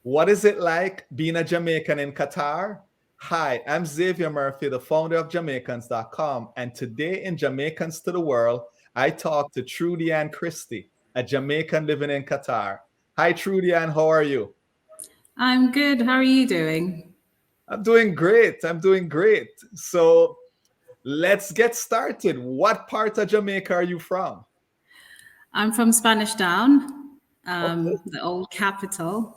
What is it like being a Jamaican in Qatar? Hi, I'm Xavier Murphy, the founder of Jamaicans.com, and today in Jamaicans to the World, I talk to Trudi-Ann Christie, a Jamaican living in Qatar. Hi, Trudi-Ann, how are you? I'm good. How are you doing? I'm doing great. I'm doing great. So let's get started. What part of Jamaica are you from? I'm from Spanish Town, Okay. the old capital.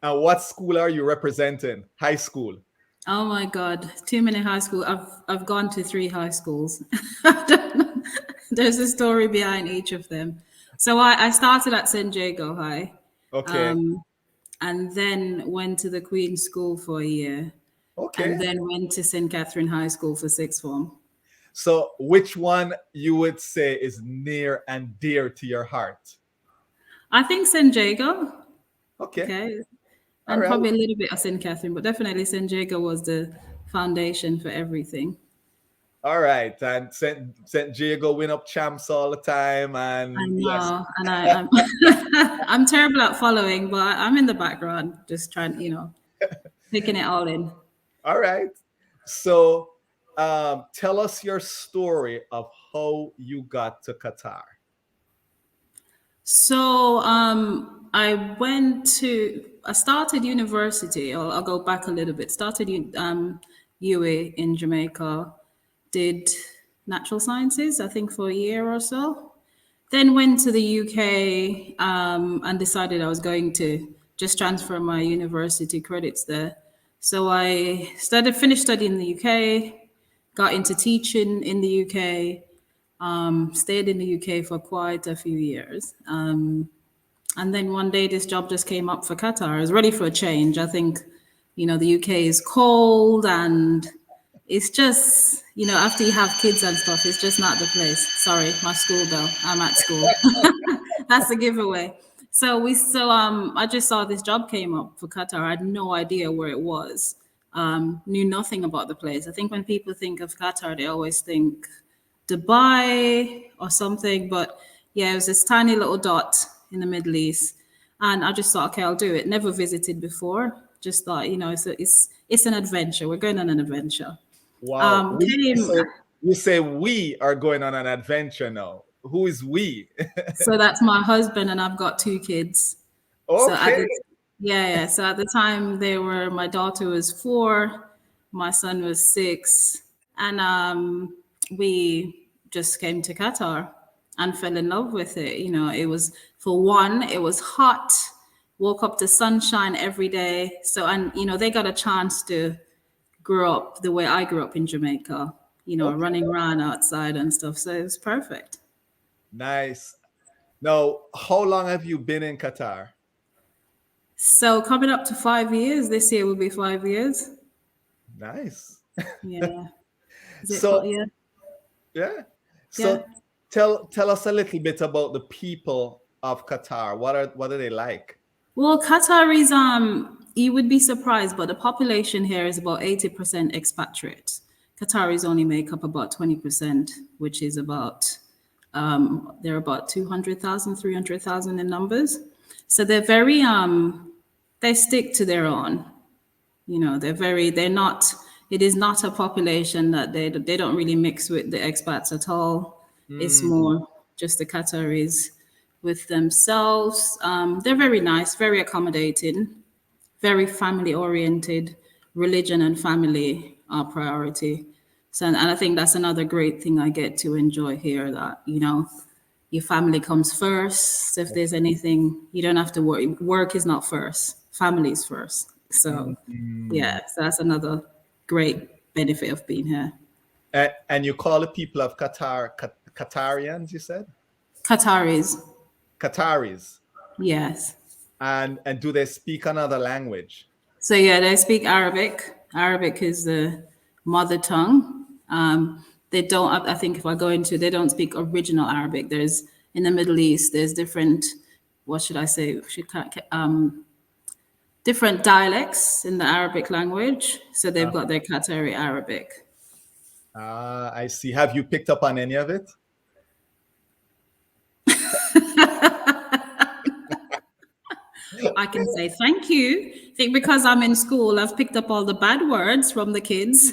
And what school are you representing? High school. Oh my God, too many high school. I've gone to three high schools. I don't know. There's a story behind each of them. So I started at San Diego High, Okay. um, and then went to the Queen's School for a year, Okay. and then went to St. Catherine High School for sixth form. So, which one you would say is near and dear to your heart? I think San Diego. Okay. Okay, All and right. probably a little bit of St. Catherine, but definitely San Diego was the foundation for everything. All right. And St. Diego win up champs all the time. I And yes. know, and I'm I'm terrible at following, but I'm in the background, just trying, taking it all in. All right. So, tell us your story of how you got to Qatar. So I started university. I'll go back a little bit. Started UA in Jamaica, did natural sciences, I think for a year or so. Then went to the UK and decided I was going to just transfer my university credits there. So I finished studying in the UK, got into teaching in the UK, stayed in the UK for quite a few years. And then one day this job just came up for Qatar. I was ready for a change. I think, the UK is cold and it's just, after you have kids and stuff, it's just not the place. Sorry, my school bell. I'm at school. That's a giveaway. I just saw this job came up for Qatar. I had no idea where it was. Knew nothing about the place. I think when people think of Qatar, they always think Dubai or something. But yeah, it was this tiny little dot in the Middle East. And I just thought, okay, I'll do it. Never visited before. Just thought, it's an adventure. We're going on an adventure. Wow. Came So you say we are going on an adventure now. Who is we? So that's my husband, and I've got two kids. So at Okay. the yeah. So at the time my daughter was 4, my son was 6, and we just came to Qatar and fell in love with it. It was, for one, it was hot. Woke up to sunshine every day. So, and they got a chance to grow up the way I grew up in Jamaica. Okay. Running around outside and stuff. So it was perfect. Nice. Now, how long have you been in Qatar? So coming up to 5 years. This year will be 5 years. Nice. Yeah. Is it So, 5? Yeah. yeah. Yeah. So tell us a little bit about the people of Qatar. What are they like? Well, Qataris, you would be surprised, but the population here is about 80% expatriates. Qataris only make up about 20%, which is about they're about 200,000, 300,000 in numbers. So they stick to their own. They're not, it is not a population that they don't really mix with the expats at all. It's Mm, more just the Qataris with themselves. They're very nice, very accommodating, very family oriented. Religion and family are priority. So, and I think that's another great thing I get to enjoy here, that, your family comes first. So if there's anything, you don't have to worry. Work is not first, family is first. So, mm. yeah, so that's another great benefit of being here. And you call the people of Qatar Qatarians, you said? Qataris, Qataris. yes. And do they speak another language? So yeah, they speak Arabic. Arabic is the mother tongue. They don't. I think if I go into, they don't speak original Arabic. There's in the Middle East. There's different. What should I say? Different dialects in the Arabic language. So they've got their Qatari Arabic. I see. Have you picked up on any of it? I can say thank you. I think because I'm in school, I've picked up all the bad words from the kids.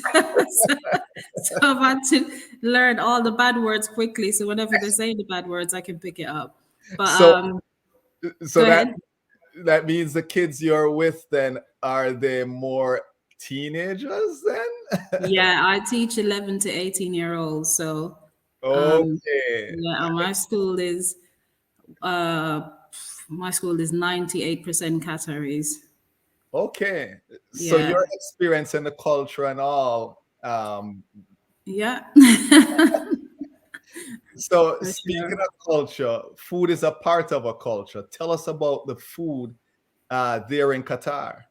So I've had to learn all the bad words quickly. So whenever they say the bad words, I can pick it up. But So go so that ahead. that means the kids you're with then, are they more teenagers then? Yeah, I teach 11 to 18-year-olds. So um, Okay. yeah, and uh, my school is 98% Qataris. Okay. So Yeah, your experience in the culture and all. yeah, So for speaking sure. of culture, food is a part of a culture. Tell us about the food there in Qatar.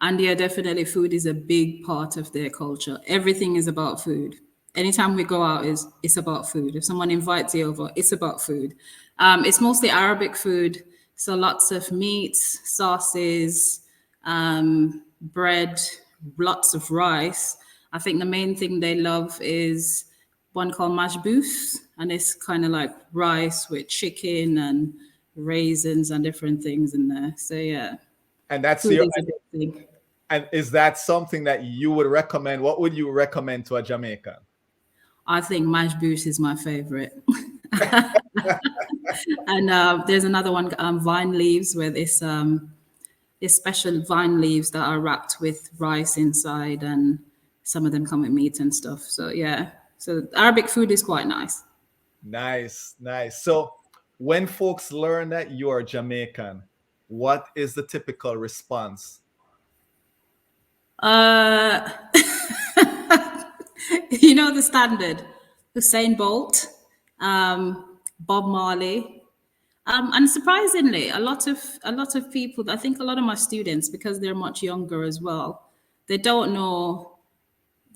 And yeah, definitely food is a big part of their culture. Everything is about food. Anytime we go out, is it's about food. If someone invites you over, it's about food. It's mostly Arabic food, so lots of meats, sauces, bread, lots of rice. I think the main thing they love is one called majboos, and it's kind of like rice with chicken and raisins and different things in there. So yeah, And that's food your is a big thing. and is that something that you would recommend? What would you recommend to a Jamaican? I think mash boosh is my favorite. And there's another one, vine leaves, where this special vine leaves that are wrapped with rice inside, and some of them come with meat and stuff. So yeah, so Arabic food is quite nice. Nice, nice. So when folks learn that you're Jamaican, what is the typical response? Uh, you know the standard: Hussein Bolt, Bob Marley. And surprisingly, a lot of people, I think a lot of my students, because they're much younger as well, they don't know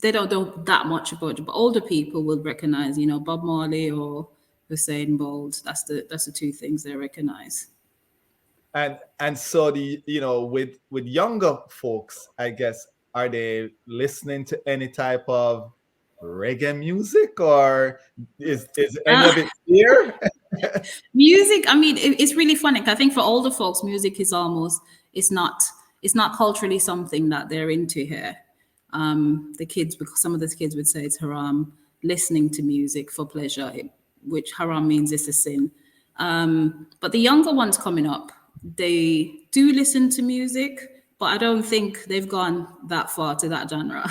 they don't know that much about it. But older people will recognize, Bob Marley or Hussein Bolt. That's the two things they recognize. And so with younger folks, I guess, are they listening to any type of reggae music, or is any Uh, of it here? music, I mean, it's really funny. I think for older folks, music is almost it's not culturally something that they're into here. The kids, because some of the kids would say it's haram listening to music for pleasure, which haram means it's a sin. But the younger ones coming up, they do listen to music, but I don't think they've gone that far to that genre.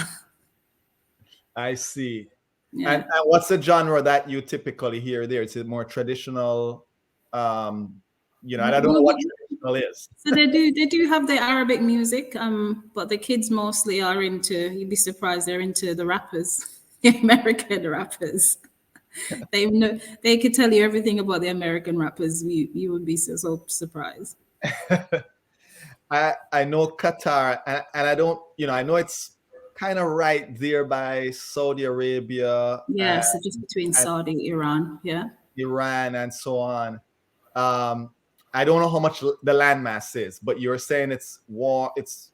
I see. And, Yeah. and what's the genre that you typically hear there? Is it more traditional? Um, and I don't know Well, what traditional is. so they do have the Arabic music, but the kids mostly are into. You'd be surprised they're into the rappers, the American rappers. They could tell you everything about the American rappers. You would be so surprised. I know Qatar, and I don't, I know it's kind of right there by Saudi Arabia Yeah, so just between and Saudi, Iran, yeah. Iran and so on. Um, I don't know how much the landmass is, but you're saying it's warm, it's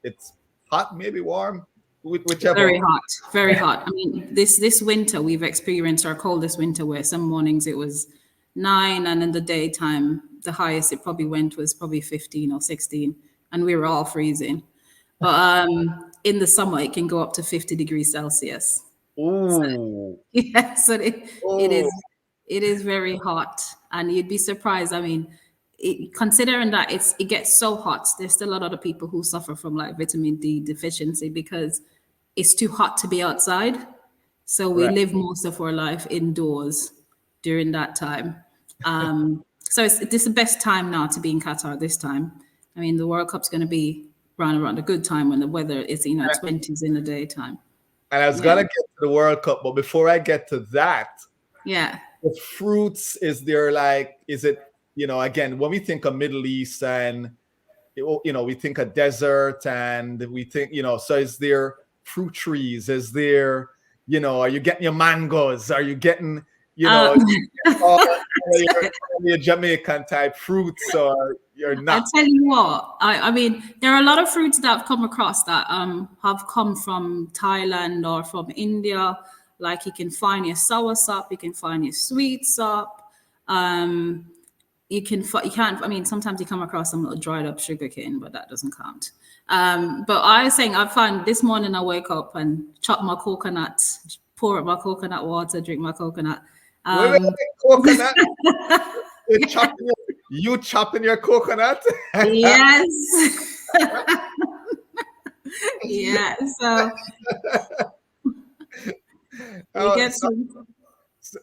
hot, maybe warm, whichever. Very hot, very hot. I mean, this winter we've experienced our coldest winter, where some mornings it was 9, and in the daytime the highest it probably went was probably 15 or 16, and we were all freezing. But in the summer it can go up to 50 degrees Celsius. Ooh, Yeah, so it oh, is very hot, and you'd be surprised. I mean, considering that it gets so hot, there's still a lot of people who suffer from like vitamin D deficiency because it's too hot to be outside. So we right. live most of our life indoors during that time. So this is the best time now to be in Qatar this time. I mean, the World Cup's going to be around a good time when the weather is, 20s in the daytime. And I was Yeah. gonna get to the World Cup, but before I get to that, Yeah. the fruits, is there like, is it, again, when we think of Middle East and we think of desert, and we think, so is there fruit trees? Is there, are you getting your mangoes? Are you getting, Uh, your Jamaican type fruits, or you're I not? tell you what, I mean, there are a lot of fruits that I've come across that have come from Thailand or from India. Like you can find your sour sop, you can find your sweet sop. Um, you can't, I mean, sometimes you come across some little dried up sugar cane, but that doesn't count. But I was saying, I found this morning I wake up and chop my coconut, pour up my coconut water, drink my coconut. Wait, coconut? You chopping your coconut? Yes. Yeah. So you get some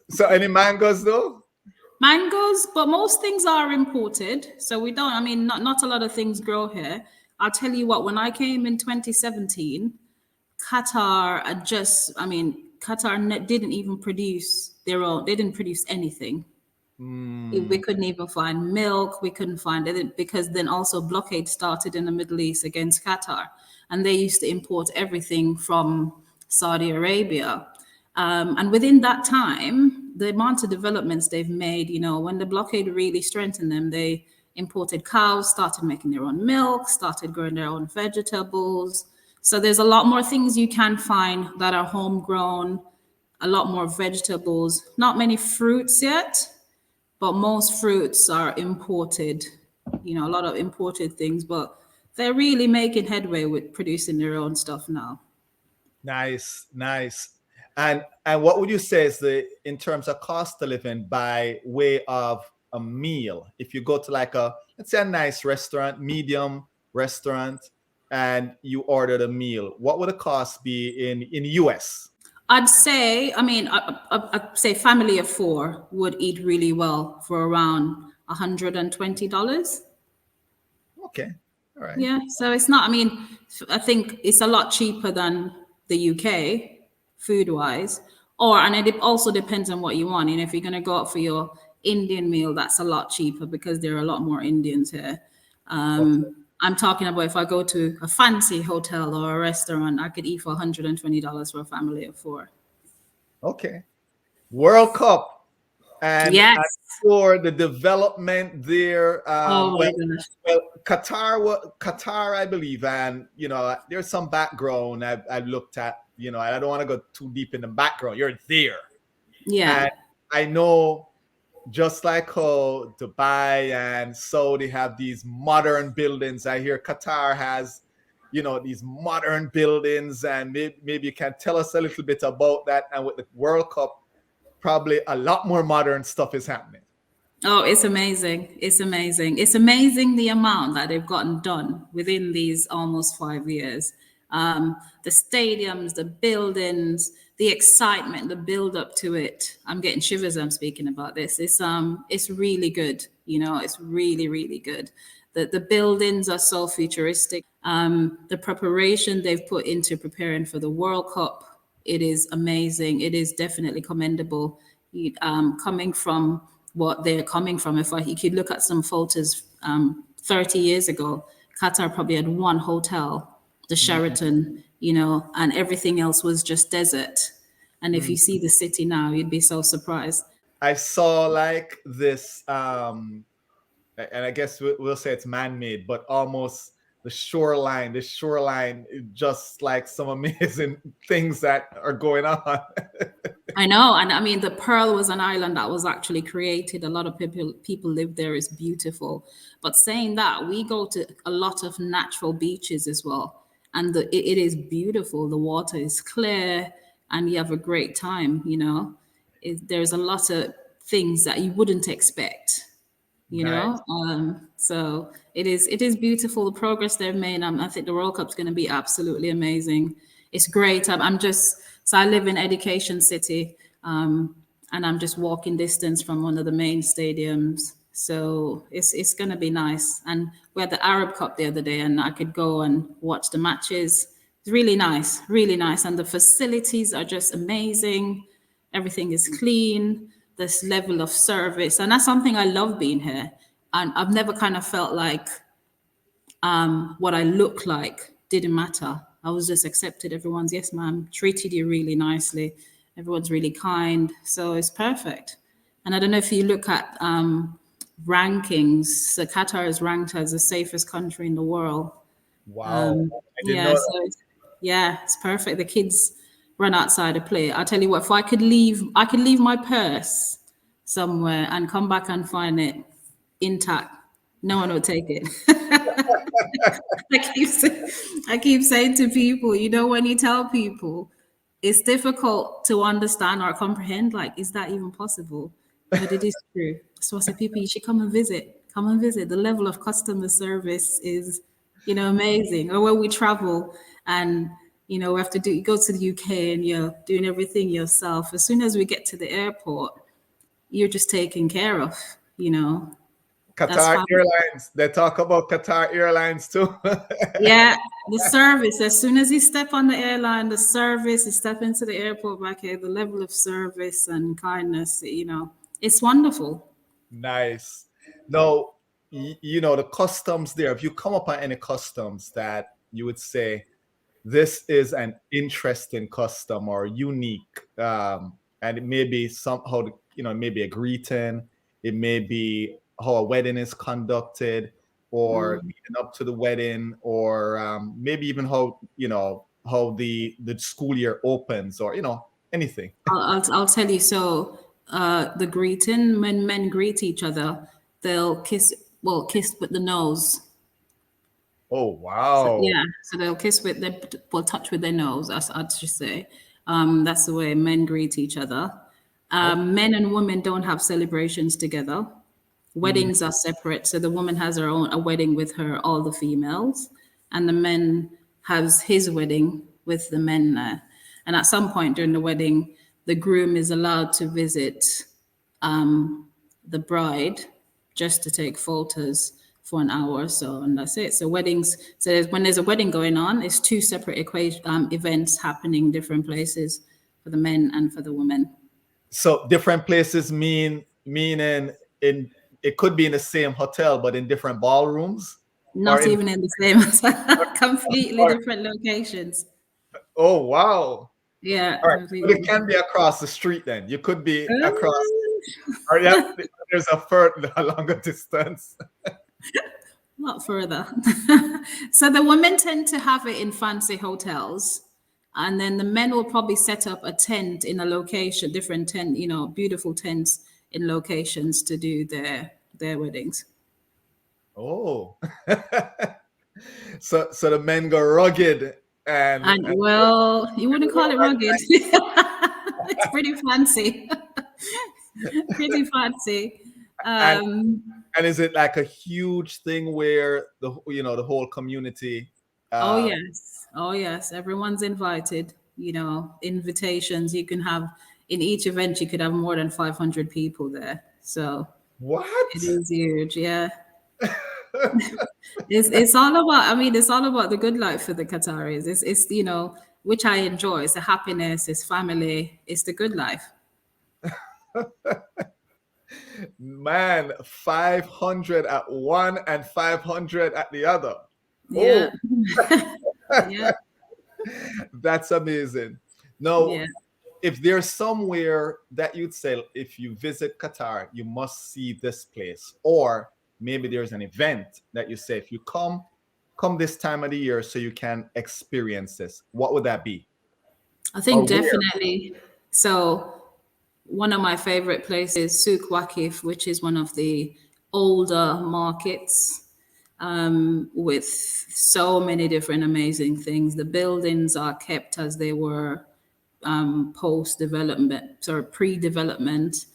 so any mangoes though? mangoes, but most things are imported. So we don't, I mean, not a lot of things grow here. I'll tell you what, when I came in 2017, Qatar had just, I mean, didn't even produce their own, they didn't produce anything. We couldn't even find milk. We couldn't find it because then also blockade started in the Middle East against Qatar. And they used to import everything from Saudi Arabia. And within that time, the amount of developments they've made, you know, when the blockade really strengthened them, they imported cows, started making their own milk, started growing their own vegetables. So there's a lot more things you can find that are homegrown, a lot more vegetables, not many fruits yet, but most fruits are imported, you know, a lot of imported things, but they're really making headway with producing their own stuff now. Nice, nice. And what would you say is in terms of cost of living by way of a meal? If you go to like let's say a nice restaurant, medium restaurant, and you ordered a meal, what would the cost be in US? I'd say, I mean, I'd say family of four would eat really well for around $120. Okay, all right. Yeah, so it's not, I mean, I think it's a lot cheaper than the UK food wise. And it also depends on what you want. And if you're going to go out for your Indian meal, that's a lot cheaper because there are a lot more Indians here. I'm talking about if I go to a fancy hotel or a restaurant, I could eat for $120 for a family of four. Okay. World Cup. And yes, I'm sure the development there. Oh my gosh. Well, Qatar, I believe, and you know, there's some background I've looked at. You know, I don't want to go too deep in the background. You're there, Yeah. and I know, just like how Dubai and Saudi have these modern buildings, I hear Qatar has, you know, these modern buildings, and maybe you can tell us a little bit about that. And with the World Cup, probably a lot more modern stuff is happening. Oh, it's amazing. It's amazing. It's amazing the amount that they've gotten done within these almost 5 years. The stadiums, the buildings, the excitement, the build up to it. I'm getting shivers. I'm speaking about this. It's really good. You know, it's really, really good. The buildings are so futuristic. The preparation they've put into preparing for the World Cup, it is amazing. It is definitely commendable. Coming from what they're coming from. If you could look at some photos 30 years ago, Qatar probably had one hotel, the Sheraton, you know, and everything else was just desert. And if you see the city now, you'd be so surprised. I saw like this, and I guess we'll say it's man-made, but almost the shoreline, just like some amazing things that are going on. I know. And I mean, the Pearl was an island that was actually created. A lot of people live there. It's beautiful. But saying that, we go to a lot of natural beaches as well. And it is beautiful. The water is clear and you have a great time, you know. There's a lot of things that you wouldn't expect, you Nice. know. So it is beautiful, the progress they've made. I think the World Cup's going to be absolutely amazing. It's great. So I live in Education City, and I'm just walking distance from one of the main stadiums. So it's going to be nice. And we had the Arab Cup the other day, and I could go and watch the matches. It's really nice, really nice. And the facilities are just amazing. Everything is clean. This level of service, and that's something I love being here. And I've never kind of felt like what I look like didn't matter. I was just accepted. Everyone's, yes, ma'am, treated you really nicely. Everyone's really kind. So it's perfect. And I don't know if you look at rankings, so Qatar is ranked as the safest country in the world. Wow. It's perfect. The kids run outside to play. I'll tell you what, if I could leave my purse somewhere and come back and find it intact. No one will take it. I keep saying to people, when you tell people, it's difficult to understand or comprehend. Like, is that even possible? But it is true. So I say, people, you should come and visit. Come and visit. The level of customer service is, amazing. Or when we travel and we have to go to the UK and you're doing everything yourself. As soon as we get to the airport, you're just taken care of. That's Qatar fine. Airlines. They talk about Qatar Airlines too. Yeah, the service. As soon as you step on the airline, the service, you step into the airport back here, the level of service and kindness, it's wonderful. Nice. Now, the customs there, if you come upon any customs that you would say, this is an interesting custom or unique, and it may be somehow, it may be a greeting, it may be how a wedding is conducted, or leading up to the wedding, or maybe even how the school year opens, or anything. I'll tell you. So, the greeting, when men greet each other, they'll kiss. Well, kiss with the nose. Oh So, wow. yeah, so they'll kiss with their, well, touch with their nose, as I'd just say. That's the way men greet each other. Oh, Men and women don't have celebrations together. Weddings are separate. So the woman has her own a wedding with all the females, and the men has his wedding with the men there. And at some point during the wedding, the groom is allowed to visit the bride just to take photos for an hour or so, and that's it. So weddings. So when there's a wedding going on, it's two separate events happening different places for the men and for the women. so different places meaning in it could be in the same hotel but in different ballrooms, or Not in even in the same, completely or, different locations. oh wow. Yeah, All right, but it completely. can be across the street. Then you could be across, or Uh, yeah, there's a further, a longer distance. Not further. So the women tend to have it in fancy hotels, and then the men will probably set up a tent in a location, different tent, beautiful tents in locations to do their weddings. Oh, so the men go rugged and And well, you wouldn't call it rugged. It's pretty fancy. Pretty fancy. and Um, and is it like a huge thing where the whole community? oh Uh, yes. Oh yes. Everyone's invited. Invitations. You can have in each event you could have more than 500 people there. So what? it is huge. Yeah. It's all about, I mean, it's all about the good life for the Qataris. It's which I enjoy. It's the happiness, it's family, it's the good life. Man, 500 at one and 500 at the other. Oh, Yeah. Yeah. that's amazing. Now, Yeah. if there's somewhere that you'd say, if you visit Qatar, you must see this place, or maybe there's an event that you say, if you come this time of the year so you can experience this, what would that be? I Or think where? definitely. So one of my favorite places, Souk Waqif, which is one of the older markets with so many different amazing things. The buildings are kept as they were post development or pre development.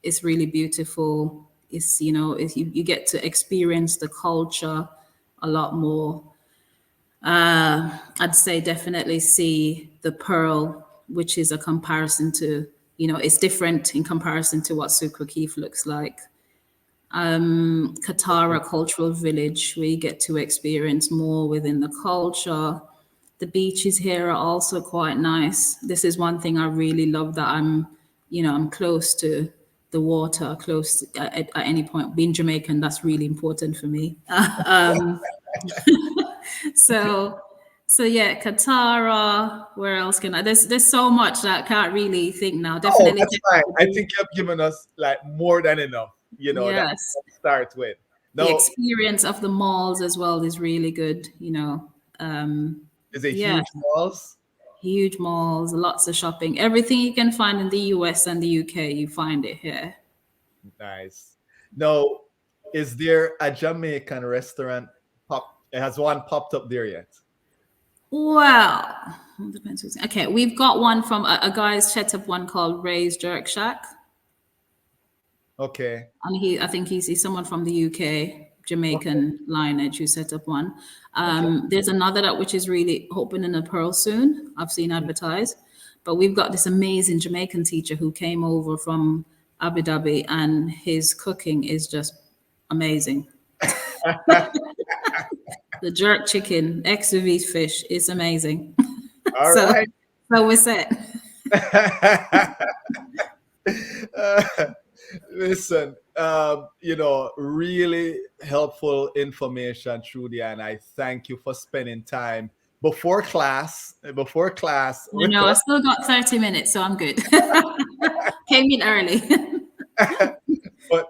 It's really beautiful. You get to experience the culture a lot more. I'd say definitely see the Pearl, which is a comparison to, it's different in comparison to what Souk Waqif looks like. Katara Cultural Village, where you get to experience more within the culture. The beaches here are also quite nice. This is one thing I really love, that I'm close to the water, close at any point. Being Jamaican, that's really important for me. So, so yeah, Katara. Where else can I? There's so much that I can't really think now. Oh, Definitely. that's fine. I think you've given us like more than enough, that Yes, we start with. the No, experience of the malls as well is really good. is it Yeah, huge malls? huge malls, lots of shopping. Everything you can find in the US and the UK, you find it here. Nice. Now, is there a Jamaican restaurant has one popped up there yet? Well, it depends who's okay. We've got one from a guy's set up one called Ray's Jerk Shack, Okay. and I think he's someone from the UK, Okay. Jamaican lineage who set up one. Okay. There's another that which is really opening a pearl soon. I've seen advertised, but we've got this amazing Jamaican teacher who came over from Abu Dhabi, and his cooking is just amazing. The jerk chicken, ex vs fish, is amazing. All so, right. so we're set. Uh, listen, really helpful information, Trudy, and I thank you for spending time before class No, with no, I us. still got 30 minutes, so I'm good. Came in early. But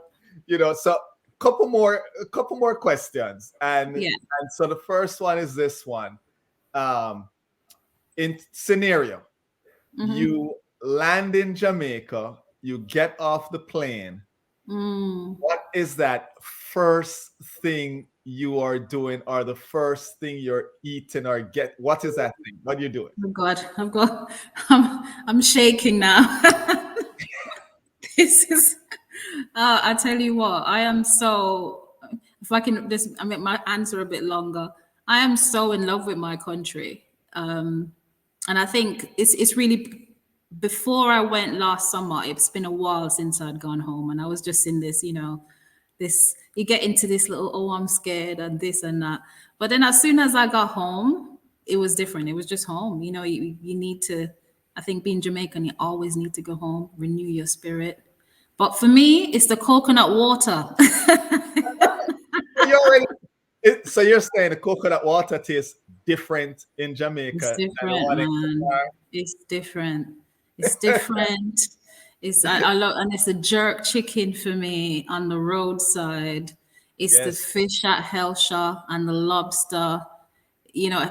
so a couple more questions, and Yeah. so the first one is this one. In scenario, Mm-hmm. you land in Jamaica, you get off the plane. Mm. What is that first thing you are doing, or the first thing you're eating, or what is that thing? What are you doing? Oh God, I'm shaking now. This is, I tell you what, I am so, if I can just, I mean, my answer a bit longer. I am so in love with my country. And I think it's really, before I went last summer, it's been a while since I'd gone home. And I was just in this, you get into this little, oh, I'm scared and this and that. But then as soon as I got home, it was different. It was just home. You need to, I think being Jamaican, you always need to go home, renew your spirit. But for me, it's the coconut water. So you already, so you're saying the coconut water tastes different in It's Jamaica than the different, one in man. Qatar? It's different. It's different. I love, and it's the jerk chicken for me on the roadside. It's the Yes. fish at Hellshire and the lobster.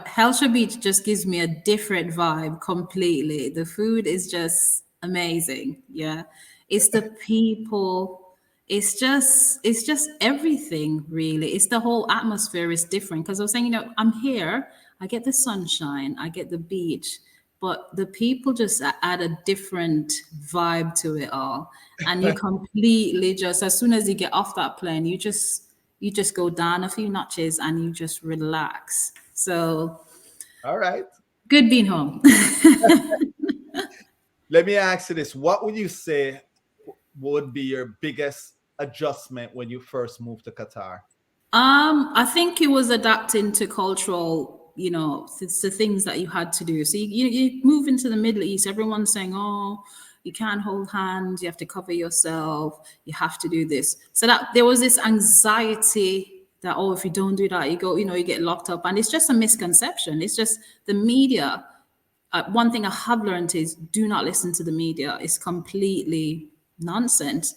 Hellshire Beach just gives me a different vibe completely. The food is just amazing. Yeah. It's the people. It's just everything really. It's the whole atmosphere is different. Because I was saying, I'm here, I get the sunshine, I get the beach, but the people just add a different vibe to it all. And you completely just, as soon as you get off that plane, you just go down a few notches and you just relax. So All right. good being home. Let me ask you this. What would you say would be your biggest adjustment when you first moved to Qatar? I think it was adapting to cultural, to things that you had to do. So you move into the Middle East, everyone's saying, oh, you can't hold hands, you have to cover yourself, you have to do this. So that there was this anxiety that, oh, if you don't do that, you go, you get locked up. And it's just a misconception. It's just the media. One thing I have learned is do not listen to the media. It's completely nonsense.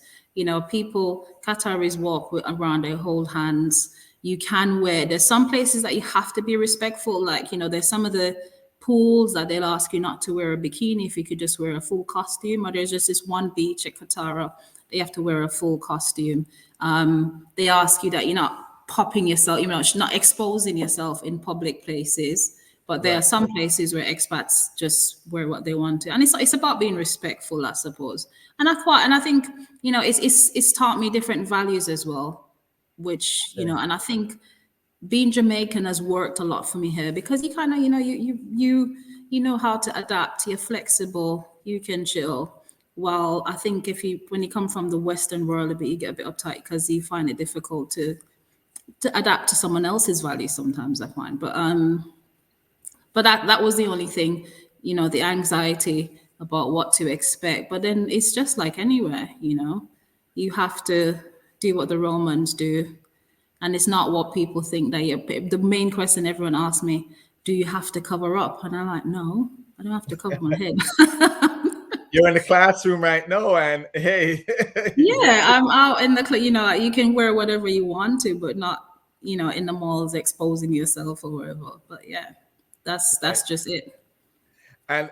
People, Qataris walk around, they hold hands. You can wear, there's some places that you have to be respectful. Like, there's some of the pools that they'll ask you not to wear a bikini if you could just wear a full costume. Or there's just this one beach at Qatar, they have to wear a full costume. They ask you that you're not popping yourself, not exposing yourself in public places. But there are Right. some places where expats just wear what they want to, and it's about being respectful, I suppose. And I think it's taught me different values as well, which Okay. and I think being Jamaican has worked a lot for me here because you kind of you know how to adapt. You're flexible. You can chill. While I think when you come from the Western world a bit, you get a bit uptight because you find it difficult to adapt to someone else's values sometimes. I find, but that was the only thing, the anxiety about what to expect. But then it's just like anywhere, you have to do what the Romans do. And it's not what people think that the main question everyone asks me, do you have to cover up? And I'm like, no, I don't have to cover my head. You're in the classroom right now, and hey, Yeah, I'm out in the, like, you can wear whatever you want to, but not, in the malls exposing yourself or wherever. But yeah, that's right. just it. And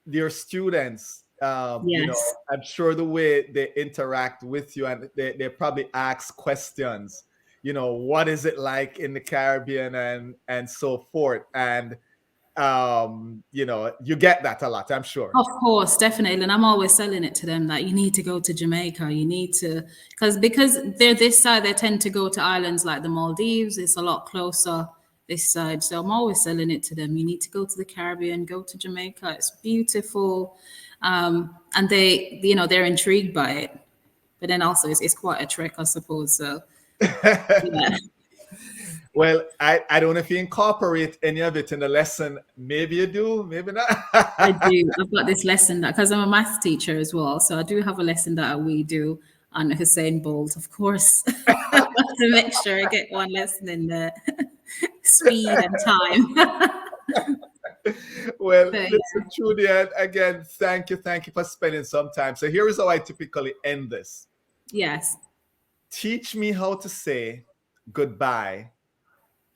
your students, You know, Yes. I'm sure the way they interact with you, and they probably ask questions, you know, what is it like in the Caribbean and so forth. And you know, you get that a lot, I'm sure. Of course, definitely. And I'm always selling it to them that you need to go to Jamaica. You need to, because they're this side, they tend to go to islands like the Maldives. It's a lot closer this side. So I'm always selling it to them. You need to go to the Caribbean, go to Jamaica. It's beautiful. And they, you know, they're intrigued by it. But then also it's quite a trek, I suppose. So yeah. Well, I don't know if you incorporate any of it in the lesson. Maybe you do, maybe not. I do. I've got this lesson that because I'm a math teacher as well, so I do have a lesson that we do on Hussein Bolt, of course, to make sure I get one lesson in there, speed and time. Well, So, listen, Trudi-Ann, again, thank you for spending some time. So here is how I typically end this. yes. Teach me how to say goodbye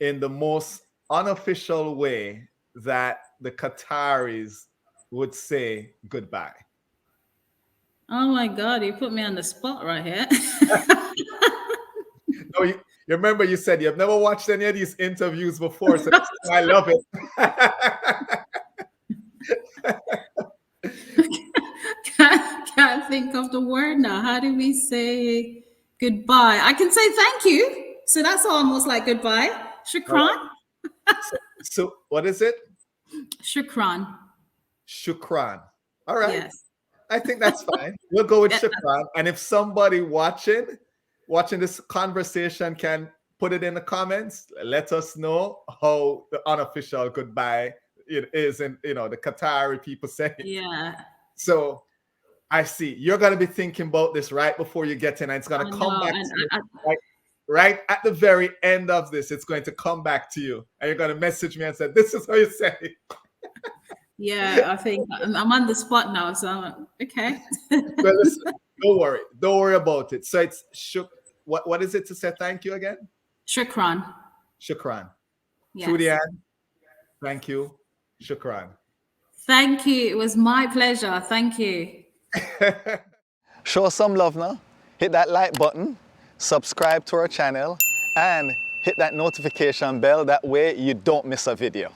in the most unofficial way that the Qataris would say goodbye. Oh my God, you put me on the spot right here. No, you remember you said you've never watched any of these interviews before, so that's why I love it. Can't think of the word now. How do we say goodbye? I can say thank you. So that's almost like goodbye. All right. Shukran. So what is it? Shukran. Shukran. All right. Yes. I think that's fine. We'll go with Yeah. shukran. And if somebody watching this conversation can put it in the comments, let us know how the unofficial goodbye it is, and you know, the Qatari people say it. Yeah. So I see you're gonna be thinking about this right before you get in, and it's gonna come back to you right at the very end of this. It's going to come back to you, and you're gonna message me and say, "This is how you say it." Yeah, I think I'm on the spot now, so I'm okay. Well, listen, don't worry about it. So it's what is it to say thank you again? Shukran. Shukran. Yes. Trudi-Ann, thank you. Shukran. Thank you. It was my pleasure. Thank you. Show us some love now. Hit that like button, subscribe to our channel, and hit that notification bell. That way you don't miss a video.